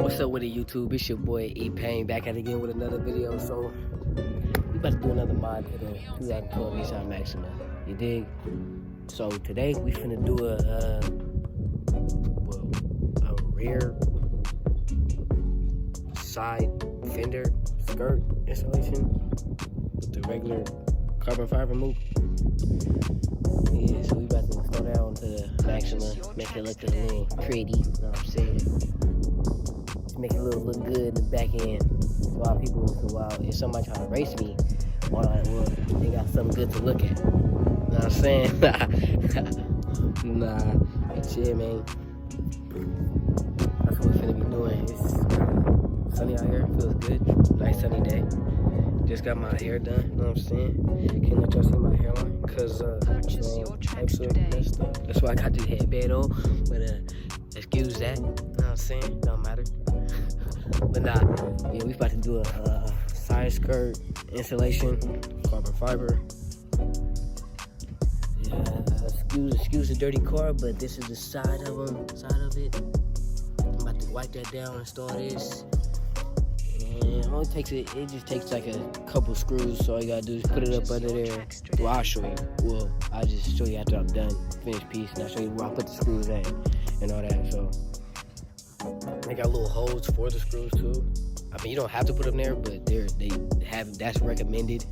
What's up with it, YouTube? It's your boy E-Pain back at it again with another video. So we about to do another mod for the 2012 Nissan Maxima. You dig? So today we finna do a rear side fender skirt installation with the regular carbon fiber loop. Yeah, so we about to install that onto the Maxima, make it look a little pretty, you know what I'm saying? Make it look good in the back end. If somebody trying to race me, well, they got something good to look at. You know what I'm saying? Nah, but yeah, man. That's what we're finna be doing. It's sunny out here, feels good. Nice sunny day. Just got my hair done, you know what I'm saying? Can't let y'all see my hairline, cause that's why I got this headband on. But excuse that, you know what I'm saying? Don't matter. But nah, yeah, we about to do a side skirt installation, carbon fiber. Yeah, excuse the dirty car, but this is the side of it. I'm about to wipe that down, install this. And it just takes like a couple screws, so all you gotta do is put it up under there. Well, I'll show you. Well, I'll just show you after I'm done, finished piece, and I'll show you where I put the screws at and all that. So they got little holes for the screws too. I mean, you don't have to put them there, but that's recommended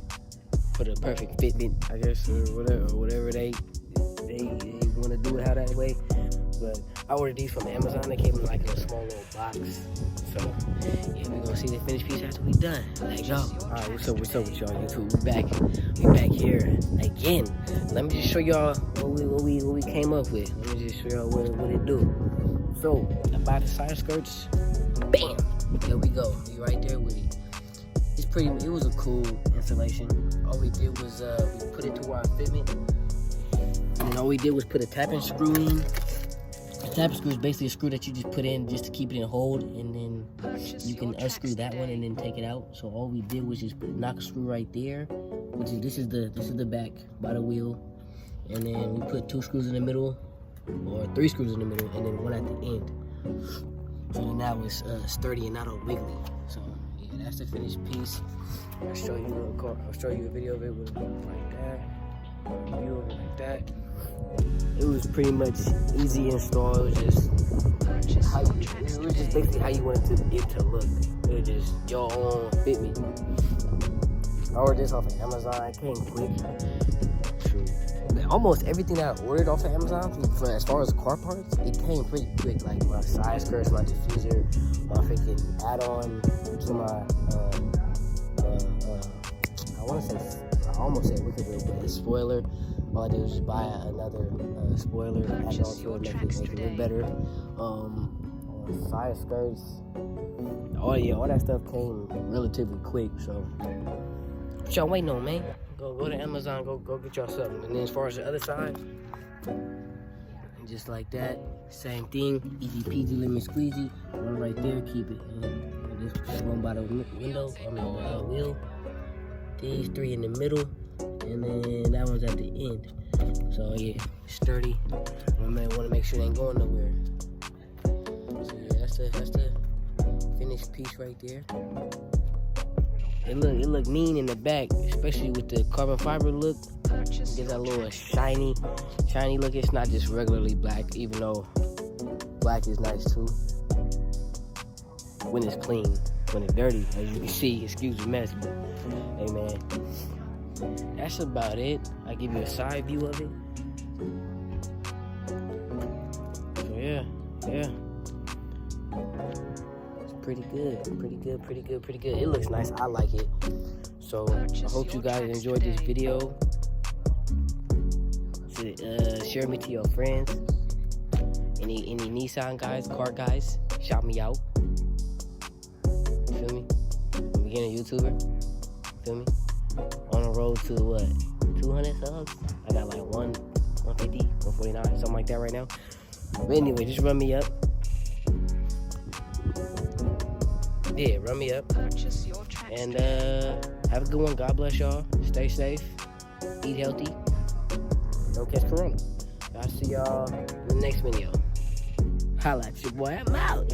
for the perfect fitment, I guess, or whatever they want to do it how that way. But I ordered these from Amazon. They came in like a small little box. So yeah, we're gonna see the finished piece after we done. Like y'all. Alright, what's up with y'all YouTube? We back here again. Let me just show y'all what we came up with. Let me just show y'all what it do. So I bought the side skirts. Bam! There we go. We right there with it. It was a cool installation. All we did was we put it to our fitment. And all we did was put a tapping screw in. A tapping screw is basically a screw that you just put in just to keep it in hold, and then you can unscrew that one and then take it out. So all we did was just knock a screw right there, which is this is the back by the wheel, and then we put 2 screws in the middle, or 3 screws in the middle, and then 1 at the end. So now it's sturdy and not all wiggly. So yeah, that's the finished piece. I'll show you a video of it with like that, a view of it like that. It was pretty much easy install. It was just basically how you wanted it to look. It was just your own fitment. I ordered this off of Amazon. It came quick. Almost everything that I ordered off of Amazon, as far as car parts, it came pretty quick. Like my side skirts, my diffuser, my freaking add-on to my I almost said wicked wheel, but the spoiler. All I did was just buy another spoiler, add on to it, make it look better. Side skirts, all that stuff came relatively quick. So what y'all waiting on, man? Go to Amazon, go get y'all something. And then as far as the other side, just like that, same thing, easy peasy lemon squeezy. One right there, keep it. And this one by the window, on the wheel. These 3 in the middle, and then that one's at the end. So yeah, sturdy. My man want to make sure it ain't going nowhere. So yeah, that's the finished piece right there. It look mean in the back, especially with the carbon fiber look. It gives that little shiny look. It's not just regularly black, even though black is nice too. When it's clean, when it's dirty, as you can see, excuse the mess, but hey man, that's about it. I give you a side view of it. So yeah. Pretty good. It looks nice. I like it. So I hope you guys enjoyed this video. Share me to your friends. Any Nissan guys, car guys, shout me out. You feel me? I'm beginning YouTuber. Feel me? On the road to what? 200 subs? I got like 150, 149, something like that right now. But anyway, just run me up. Yeah, run me up. And have a good one. God bless y'all. Stay safe. Eat healthy. Don't catch corona. I'll see y'all in the next video. Holla at your boy. I'm out.